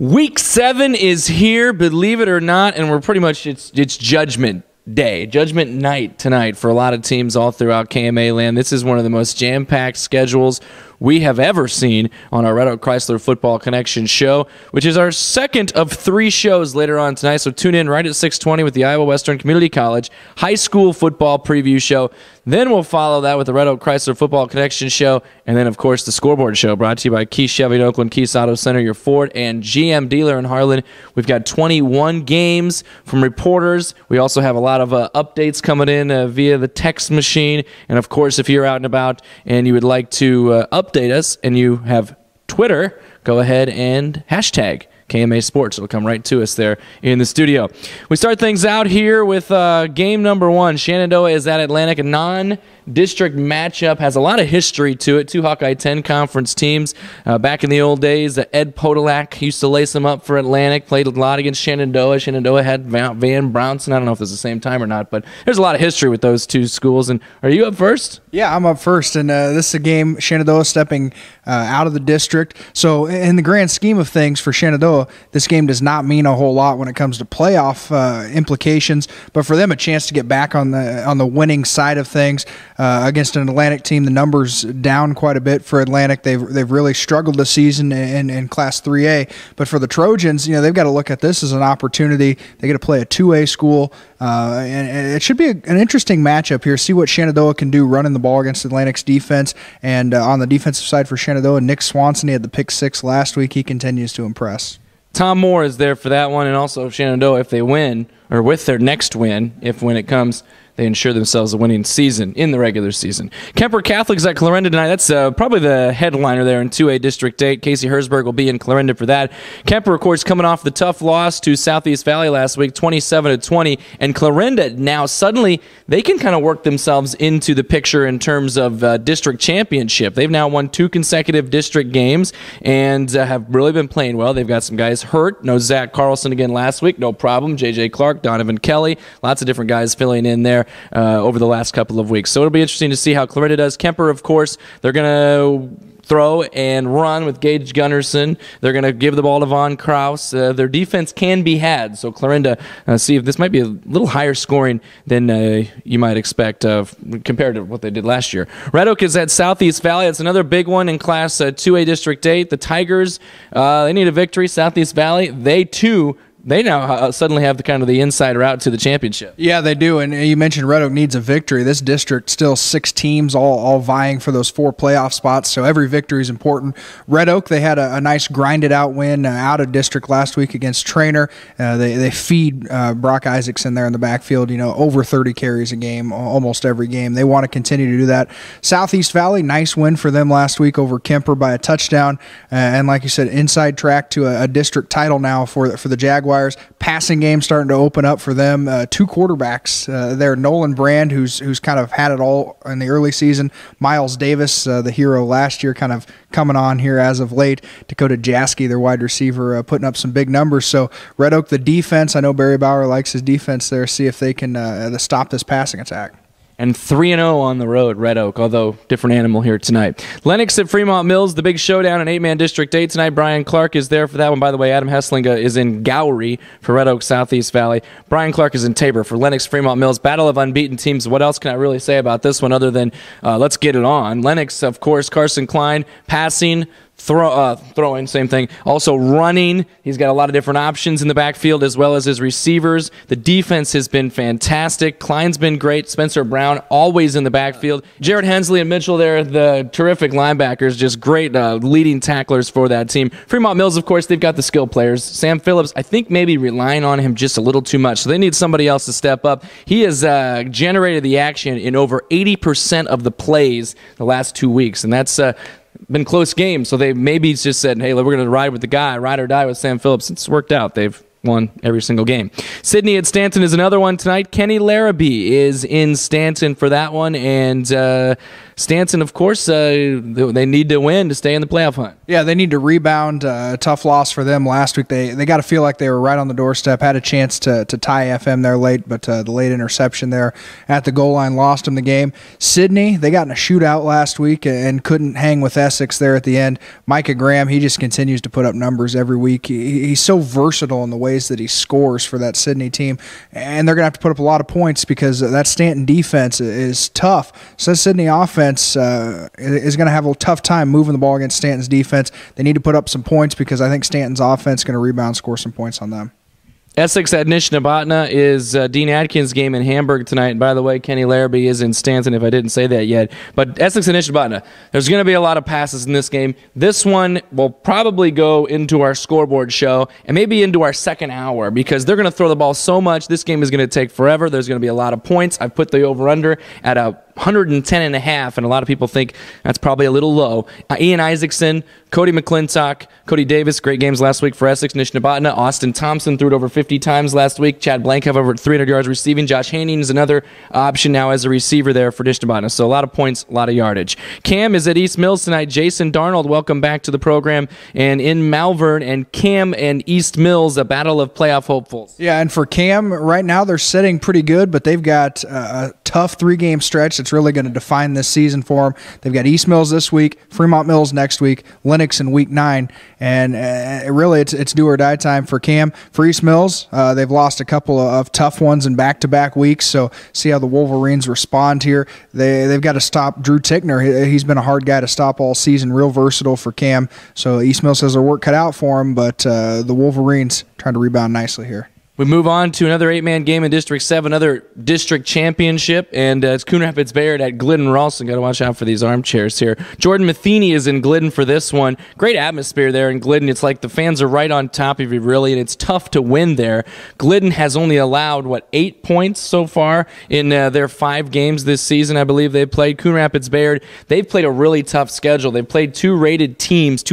Week 7 is here, believe it or not, and we're pretty much, it's Judgment Day, Judgment Night tonight for a lot of teams all throughout KMA land. This is one of the most jam-packed schedules we have ever seen on our Red Oak Chrysler Football Connection show, which is our second of 3 shows later on tonight. So tune in right at 6:20 with the Iowa Western Community College high school football preview show. Then we'll follow that with the Red Oak Chrysler Football Connection show, and then, of course, the Scoreboard Show, brought to you by Key Chevy in Oakland, Keys Auto Center, your Ford and GM dealer in Harlan. We've got 21 games from reporters. We also have a lot of updates coming in via the text machine. And, of course, if you're out and about and you would like to update us and you have Twitter, go ahead and hashtag KMA Sports. It'll come right to us there in the studio. We start things out here with game number 1. Shenandoah is at Atlantic, a non-district matchup. Has a lot of history to it. 2 Hawkeye 10 conference teams. Back in the old days, Ed Podolak used to lace them up for Atlantic. Played a lot against Shenandoah. Shenandoah had Van Brownson. I don't know if it's the same time or not, but there's a lot of history with those 2 schools. And are you up first? Yeah, I'm up first, and this is a game Shenandoah stepping out of the district. So in the grand scheme of things for Shenandoah, this game does not mean a whole lot when it comes to playoff implications, but for them a chance to get back on the winning side of things against an Atlantic team. The numbers down quite a bit for Atlantic. They've really struggled this season in Class 3A, but for the Trojans, they've got to look at this as an opportunity. They get to play a 2A school, and it should be an interesting matchup here. See what Shenandoah can do running the ball against Atlantic's defense, and on the defensive side for Shenandoah, Nick Swanson, he had the pick 6 last week. He continues to impress. Tom Moore is there for that one, and also Shenandoah, if they win, or with their next win, when it comes, they ensure themselves a winning season in the regular season. Kemper Catholic's at Clarinda tonight. That's probably the headliner there in 2A District 8. Casey Herzberg will be in Clarinda for that. Kemper, of course, coming off the tough loss to Southeast Valley last week, 27-20. And Clarinda now suddenly they can kind of work themselves into the picture in terms of district championship. They've now won 2 consecutive district games and have really been playing well. They've got some guys hurt. No Zach Carlson again last week. No problem. J.J. Clark, Donovan Kelly. Lots of different guys filling in there over the last couple of weeks. So it'll be interesting to see how Clarinda does. Kemper, of course, they're going to throw and run with Gage Gunnarsson. They're going to give the ball to Von Kraus. Their defense can be had. So Clarinda, see if this might be a little higher scoring than you might expect compared to what they did last year. Red Oak is at Southeast Valley. It's another big one in Class 2A District 8. The Tigers, they need a victory. Southeast Valley, they now suddenly have the inside route to the championship. Yeah, they do. And you mentioned Red Oak needs a victory. This district still 6 teams all vying for those 4 playoff spots, so every victory is important. Red Oak, they had a nice grinded-out win out of district last week against Trainer. They feed Brock Isaacs in there in the backfield, over 30 carries a game, almost every game. They want to continue to do that. Southeast Valley, nice win for them last week over Kemper by a touchdown. And like you said, inside track to a district title now for the Jaguars. Passing game starting to open up for them. 2 quarterbacks there. Nolan Brand, who's kind of had it all in the early season. Miles Davis, the hero last year, kind of coming on here as of late. Dakota Jaski, their wide receiver, putting up some big numbers. So Red Oak, the defense, I know Barry Bauer likes his defense there. See if they can stop this passing attack. And 3-0 on the road, Red Oak, although different animal here tonight. Lennox at Fremont Mills, the big showdown in 8-man District 8 tonight. Brian Clark is there for that one. By the way, Adam Hesslinga is in Gowrie for Red Oak Southeast Valley. Brian Clark is in Tabor for Lennox Fremont Mills. Battle of unbeaten teams. What else can I really say about this one other than let's get it on? Lennox, of course, Carson Klein, passing, throwing, same thing. Also running. He's got a lot of different options in the backfield as well as his receivers. The defense has been fantastic. Klein's been great. Spencer Brown always in the backfield. Jared Hensley and Mitchell there, the terrific linebackers, just great leading tacklers for that team. Fremont Mills, of course, they've got the skill players. Sam Phillips, I think maybe relying on him just a little too much. So they need somebody else to step up. He has generated the action in over 80% of the plays the last 2 weeks, and that's been close games, so they maybe just said, hey, we're going to ride with the guy, ride or die with Sam Phillips. It's worked out. They've won every single game. Sydney at Stanton is another one tonight. Kenny Larrabee is in Stanton for that one, and Stanton, of course, they need to win to stay in the playoff hunt. Yeah, they need to rebound. A tough loss for them last week. They got to feel like they were right on the doorstep. Had a chance to tie FM there late, but the late interception there at the goal line lost them the game. Sydney, they got in a shootout last week and couldn't hang with Essex there at the end. Micah Graham, he just continues to put up numbers every week. He's so versatile in the ways that he scores for that Sydney team, and they're going to have to put up a lot of points because that Stanton defense is tough. So that Sydney offense is going to have a tough time moving the ball against Stanton's defense. They need to put up some points because I think Stanton's offense is going to rebound, score some points on them. Essex at Nisshin is Dean Atkins' game in Hamburg tonight. And by the way, Kenny Larrabee is in Stanton, if I didn't say that yet. But Essex and Nisshin, there's going to be a lot of passes in this game. This one will probably go into our scoreboard show and maybe into our second hour because they're going to throw the ball so much. This game is going to take forever. There's going to be a lot of points. I've put the over-under at 110.5, and a lot of people think that's probably a little low. Ian Isaacson, Cody McClintock, Cody Davis, great games last week for Essex, Nisshin. Austin Thompson threw it over 50 times last week. Chad Blankhove over 300 yards receiving. Josh Haney is another option now as a receiver there for Nisshin. So a lot of points, a lot of yardage. Cam is at East Mills tonight. Jason Darnold, welcome back to the program. And in Malvern, and Cam and East Mills, a battle of playoff hopefuls. Yeah, and for Cam, right now they're sitting pretty good, but they've got a tough 3-game stretch that's really going to define this season for them. They've got East Mills this week, Fremont Mills next week, Lennox in week 9, and really it's do or die time for Cam. For East Mills, they've lost a couple of tough ones in back-to-back weeks, so see how the Wolverines respond here. They've got to stop Drew Tickner. He's been a hard guy to stop all season, real versatile for Cam. So East Mills has their work cut out for him, but the Wolverines trying to rebound nicely here. We move on to another 8-man game in District 7, another district championship, and it's Coon Rapids Bayard at Glidden Ralston. Got to watch out for these armchairs here. Jordan Matheny is in Glidden for this one. Great atmosphere there in Glidden. It's like the fans are right on top of you, really, and it's tough to win there. Glidden has only allowed, 8 points so far in their 5 games this season, I believe they've played. Coon Rapids Bayard, they've played a really tough schedule. They've played 2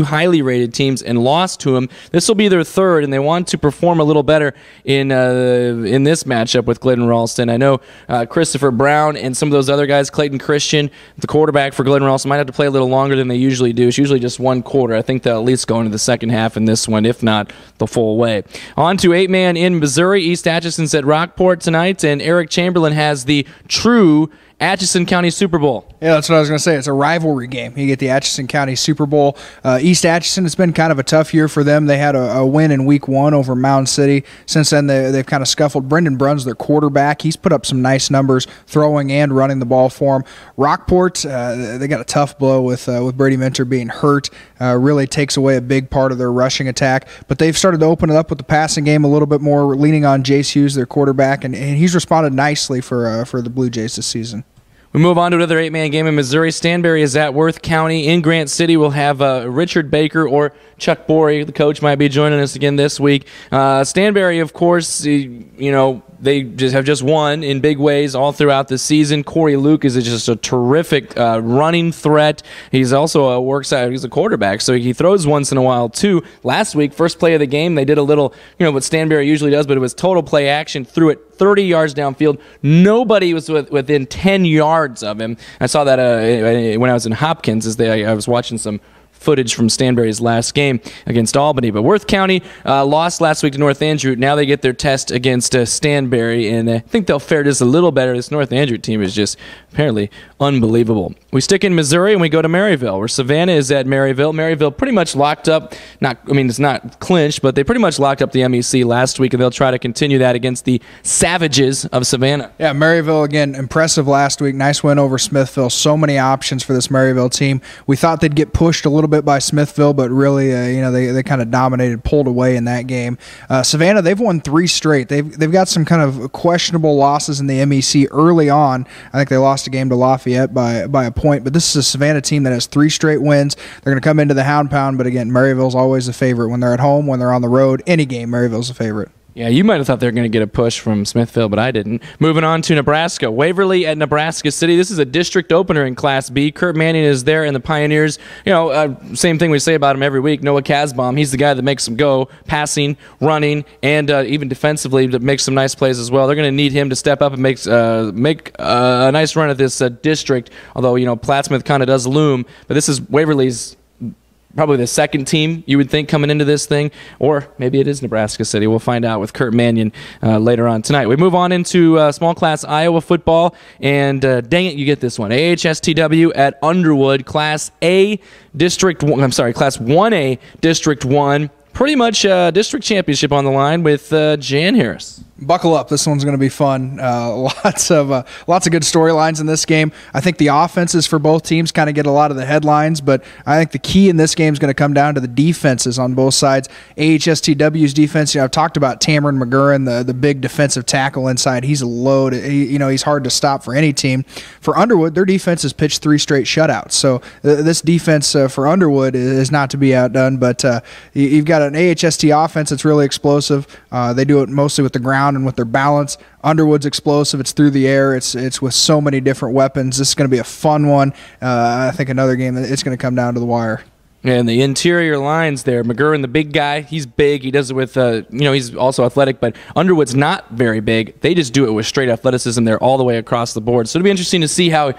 highly rated teams, and lost to them. This will be their 3rd, and they want to perform a little better in this matchup with Glidden Ralston. I know Christopher Brown and some of those other guys, Clayton Christian, the quarterback for Glidden Ralston, might have to play a little longer than they usually do. It's usually just 1 quarter. I think they'll at least go into the second half in this one, if not the full way. On to 8-man in Missouri. East Atchison's at Rockport tonight, and Eric Chamberlain has the true Atchison County Super Bowl. Yeah, that's what I was going to say. It's a rivalry game. You get the Atchison County Super Bowl. East Atchison, it's been kind of a tough year for them. They had a win in week 1 over Mound City. Since then, they've kind of scuffled. Brendan Brunn's their quarterback. He's put up some nice numbers throwing and running the ball for them. Rockport, they got a tough blow with Brady Minter being hurt. Really takes away a big part of their rushing attack. But they've started to open it up with the passing game a little bit more, leaning on Jace Hughes, their quarterback, and he's responded nicely for the Blue Jays this season. We move on to another 8-man game in Missouri. Stanbury is at Worth County. In Grant City, we'll have Richard Baker or Chuck Borey, the coach, might be joining us again this week. Stanbury, of course, they have just won in big ways all throughout the season. Corey Luke is just a terrific running threat. He's also he's a quarterback, so he throws once in a while too. Last week, first play of the game, they did a little, what Stanbury usually does, but it was total play action. Threw it 30 yards downfield. Nobody was within 10 yards of him. I saw that when I was in Hopkins. I was watching some footage from Stanbury's last game against Albany. But Worth County lost last week to North Andrew. Now they get their test against Stanbury, and I think they'll fare just a little better. This North Andrew team is just apparently unbelievable. We stick in Missouri and we go to Maryville, where Savannah is at Maryville. Maryville pretty much locked up, it's not clinched, but they pretty much locked up the MEC last week, and they'll try to continue that against the Savages of Savannah. Yeah, Maryville, again, impressive last week. Nice win over Smithville. So many options for this Maryville team. We thought they'd get pushed a little bit by Smithville, but really, they kind of dominated, pulled away in that game. Savannah, they've won 3 straight. They've got some kind of questionable losses in the MEC early on. I think they lost a game to Lafayette by a point, but this is a Savannah team that has 3 straight wins. They're going to come into the Hound Pound, but again, Maryville's always a favorite when they're at home, when they're on the road. Any game, Maryville's a favorite. Yeah, you might have thought they were going to get a push from Smithville, but I didn't. Moving on to Nebraska. Waverly at Nebraska City. This is a district opener in Class B. Kurt Manning is there in the Pioneers. Same thing we say about him every week. Noah Casbaum, he's the guy that makes them go, passing, running, and even defensively that makes some nice plays as well. They're going to need him to step up and make a nice run at this district, although, Plattsmouth kind of does loom. But this is Waverly's probably the second team you would think coming into this thing, or maybe it is Nebraska City. We'll find out with Kurt Mannion later on tonight. We move on into small class Iowa football, and dang it, you get this one. AHSTW at Underwood, Class A District 1. I'm sorry, Class 1A District 1. Pretty much district championship on the line with Jan Harris. Buckle up. This one's going to be fun. Lots of good storylines in this game. I think the offenses for both teams kind of get a lot of the headlines, but I think the key in this game is going to come down to the defenses on both sides. AHSTW's defense, I've talked about Tameron McGurran, the big defensive tackle inside. He's a load. He's hard to stop for any team. For Underwood, their defense has pitched 3 straight shutouts. So this defense for Underwood is not to be outdone, but you've got an AHST offense that's really explosive. They do it mostly with the ground and with their balance. Underwood's explosive. It's through the air. It's with so many different weapons. This is going to be a fun one. I think another game that it's going to come down to the wire. And the interior lines there, McGurran, the big guy, he's big. He does it with, he's also athletic, but Underwood's not very big. They just do it with straight athleticism there all the way across the board. So it'll be interesting to see how,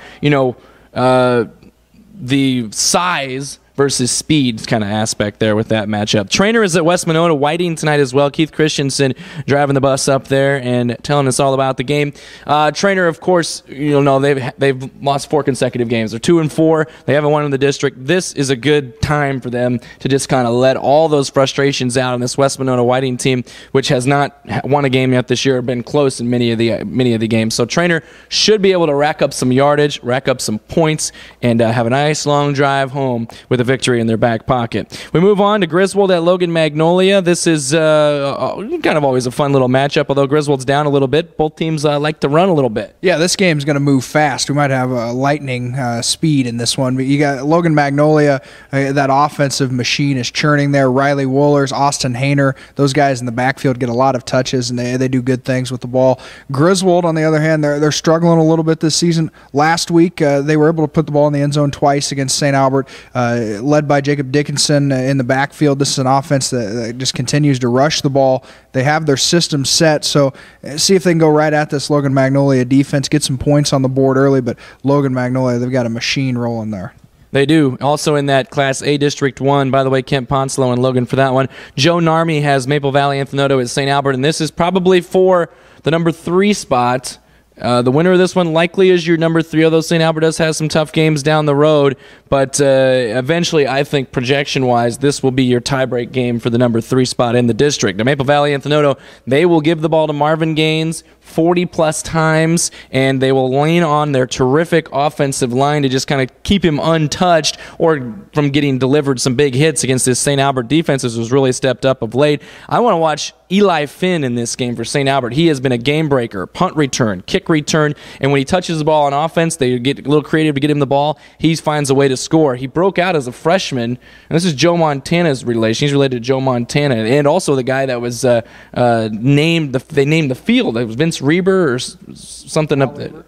the size versus speed kind of aspect there with that matchup. Trainer is at West Monona Whiting tonight as well. Keith Christensen driving the bus up there and telling us all about the game. Trainer, of course, they've lost 4 consecutive games. They're 2-4. They haven't won in the district. This is a good time for them to just kind of let all those frustrations out on this West Monona Whiting team, which has not won a game yet this year, been close in many of the games. So Trainer should be able to rack up some yardage, rack up some points, and have a nice long drive home with a victory in their back pocket. We move on to Griswold at Logan Magnolia. This is kind of always a fun little matchup, although Griswold's down a little bit. Both teams like to run a little bit. Yeah, this game's going to move fast. We might have lightning speed in this one, but you got Logan Magnolia, that offensive machine is churning there. Riley Wohlers, Austin Hayner, those guys in the backfield get a lot of touches, and they do good things with the ball. Griswold, on the other hand, they're struggling a little bit this season. Last week, they were able to put the ball in the end zone twice against St. Albert, led by Jacob Dickinson in the backfield. This is an offense that just continues to rush the ball. They have their system set, so see if they can go right at this Logan Magnolia defense, get some points on the board early, but Logan Magnolia, they've got a machine rolling there. They do. Also in that Class A District 1, by the way, Kent Ponslow and Logan for that one. Joe Narmy has Maple Valley Anthenoto at St. Albert, and this is probably for the number 3 spot. The winner of this one likely is your number 3, although St. Albert does have some tough games down the road. But eventually, I think projection-wise, this will be your tiebreak game for the number 3 spot in the district. Now, Maple Valley Anthenoto, they will give the ball to Marvin Gaines 40-plus times, and they will lean on their terrific offensive line to just kind of keep him untouched or from getting delivered some big hits against this St. Albert defense, which was really stepped up of late. I want to watch Eli Finn in this game for St. Albert. He has been a game breaker, punt return, kick return, and when he touches the ball on offense, they get a little creative to get him the ball. He finds a way to score. He broke out as a freshman, and this is Joe Montana's relation. He's related to Joe Montana, and also the guy that was named. They named the field. It was Vince Reber or something up there.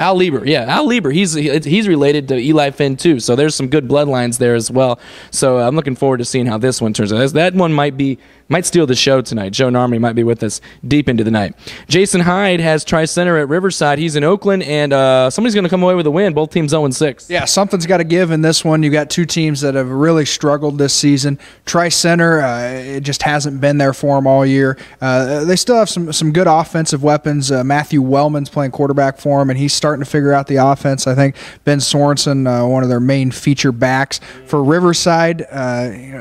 Al Lieber, yeah, Al Lieber. He's related to Eli Finn too, so there's some good bloodlines there as well. So I'm looking forward to seeing how this one turns out. That one might steal the show tonight. Joe Narmy might be with us deep into the night. Jason Hyde has Tri-Center at Riverside. He's in Oakland, and somebody's going to come away with a win. Both teams 0-6. Yeah, something's got to give in this one. You got 2 teams that have really struggled this season. Tri-Center, it just hasn't been there for them all year. They still have some good offensive weapons. Matthew Wellman's playing quarterback for them, and he's starting to figure out the offense. I think Ben Sorensen, one of their main feature backs. For Riverside,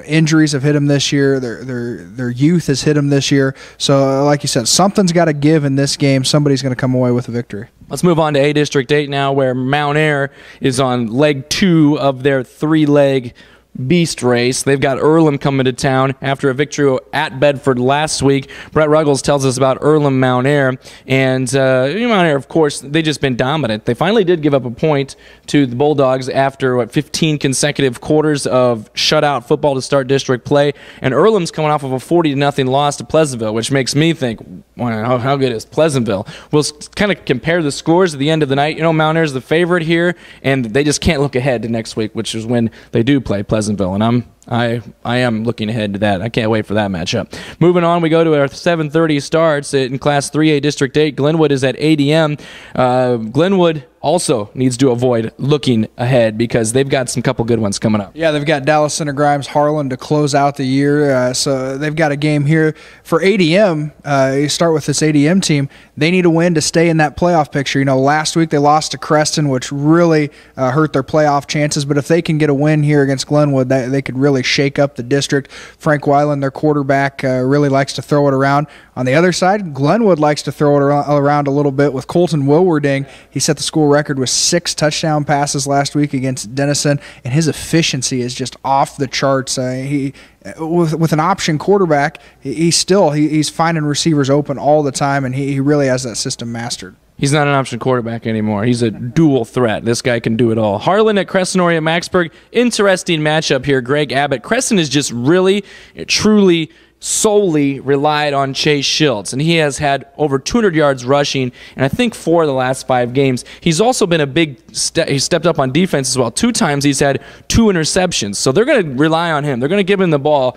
injuries have hit them this year. Their youth has hit them this year. So, like you said, something's got to give in this game. Somebody's going to come away with a victory. Let's move on to A District 8 now, where Mount Air is on leg 2 of their 3-leg beast race. They've got Earlham coming to town after a victory at Bedford last week. Brett Ruggles tells us about Earlham Mount Air. And Mount Air, of course, they've just been dominant. They finally did give up a point to the Bulldogs after, 15 consecutive quarters of shutout football to start district play. And Earlham's coming off of a 40-0 loss to Pleasantville, which makes me think, well, how good is Pleasantville? We'll kind of compare the scores at the end of the night. Mount Air's the favorite here, and they just can't look ahead to next week, which is when they do play Pleasantville. And I am looking ahead to that. I can't wait for that matchup. Moving on, we go to our 7:30 starts in Class 3A District 8. Glenwood is at 8 a.m. Glenwood also needs to avoid looking ahead because they've got some couple good ones coming up. Yeah, they've got Dallas Center Grimes Harlan to close out the year. So they've got a game here for ADM. You start with this ADM team. They need a win to stay in that playoff picture. Last week they lost to Creston, which really hurt their playoff chances. But if they can get a win here against Glenwood, they could really shake up the district. Frank Weiland, their quarterback, really likes to throw it around. On the other side, Glenwood likes to throw it around a little bit with Colton Wilwarding. He set the school record with 6 touchdown passes last week against Denison, and his efficiency is just off the charts. With an option quarterback, he's finding receivers open all the time, and he really has that system mastered. He's not an option quarterback anymore. He's a dual threat. This guy can do it all. Harlan at Creston or at Maxburg. Interesting matchup here. Greg Abbott. Creston is just really, truly, solely relied on Chase Schiltz, and he has had over 200 yards rushing, and I think 4 of the last 5 games. He's also been a big he stepped up on defense as well. 2 times he's had 2 interceptions, so they're going to rely on him. They're going to give him the ball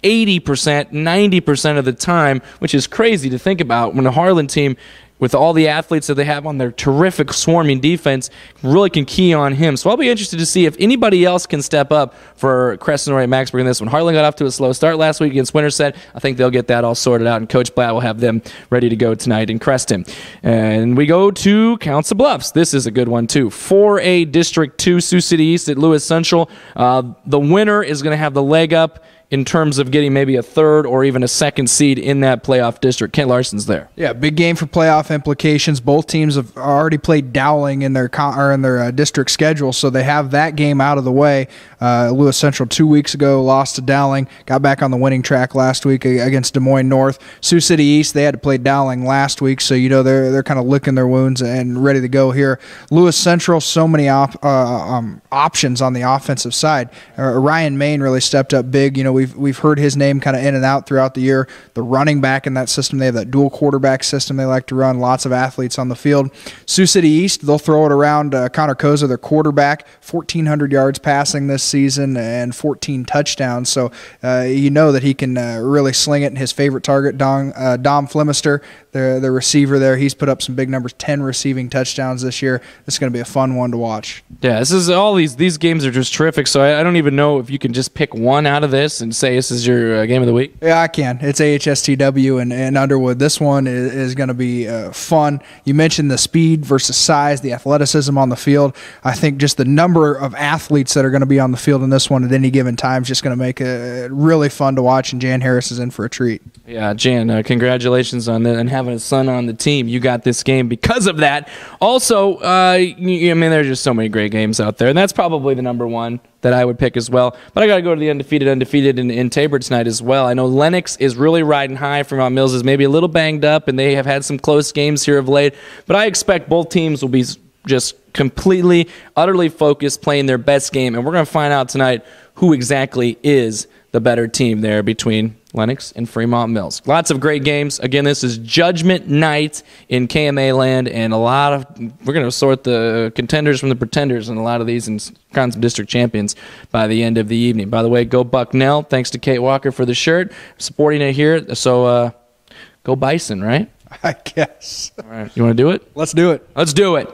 80%, 90% of the time, which is crazy to think about when the Harlan team, with all the athletes that they have on their terrific swarming defense, really can key on him. So I'll be interested to see if anybody else can step up for Creston or Maxburg in this one. Harlan got off to a slow start last week against Winterset. I think they'll get that all sorted out, and Coach Blatt will have them ready to go tonight in Creston. And we go to Council Bluffs. This is a good one, too. 4A District 2, Sioux City East at Lewis Central. The winner is going to have the leg up in terms of getting maybe a 3rd or even a 2nd seed in that playoff district. Kent Larson's there. Yeah, big game for playoff implications. Both teams have already played Dowling in their district schedule, so they have that game out of the way. Lewis Central 2 weeks ago lost to Dowling, got back on the winning track last week against Des Moines North. Sioux City East, they had to play Dowling last week, so they're kind of licking their wounds and ready to go here. Lewis Central, so many options on the offensive side. Ryan Main really stepped up big. We've heard his name kind of in and out throughout the year. The running back in that system, they have that dual quarterback system they like to run, lots of athletes on the field. Sioux City East, they'll throw it around. Connor Koza, their quarterback, 1,400 yards passing this season and 14 touchdowns. So that he can really sling it. And his favorite target, Dom Flemister, the receiver there, he's put up some big numbers, 10 receiving touchdowns this year. This is going to be a fun one to watch. Yeah, this is all these games are just terrific. So I don't even know if you can just pick one out of this and say this is your game of the week. Yeah, I can. It's AHSTW and Underwood. This one is going to be fun. You mentioned the speed versus size, the athleticism on the field. I think just the number of athletes that are going to be on the field in this one at any given time is just going to make it really fun to watch, and Jan Harris is in for a treat. Yeah, Jan, congratulations on that and having a son on the team. You got this game because of that. Also, there's just so many great games out there, and that's probably the number one that I would pick as well. But I got to go to the undefeated in Tabor tonight as well. I know Lennox is really riding high. Fremont Mills is maybe a little banged up, and they have had some close games here of late. But I expect both teams will be just completely, utterly focused, playing their best game. And we're going to find out tonight who exactly is the better team there between Lennox and Fremont Mills. Lots of great games. Again, this is Judgment Night in KMAland, and we're going to sort the contenders from the pretenders in a lot of these and crown some district champions by the end of the evening. By the way, go Bucknell. Thanks to Kate Walker for the shirt, supporting it here. So go Bison, right? I guess. All right. You want to do it? Let's do it. Let's do it.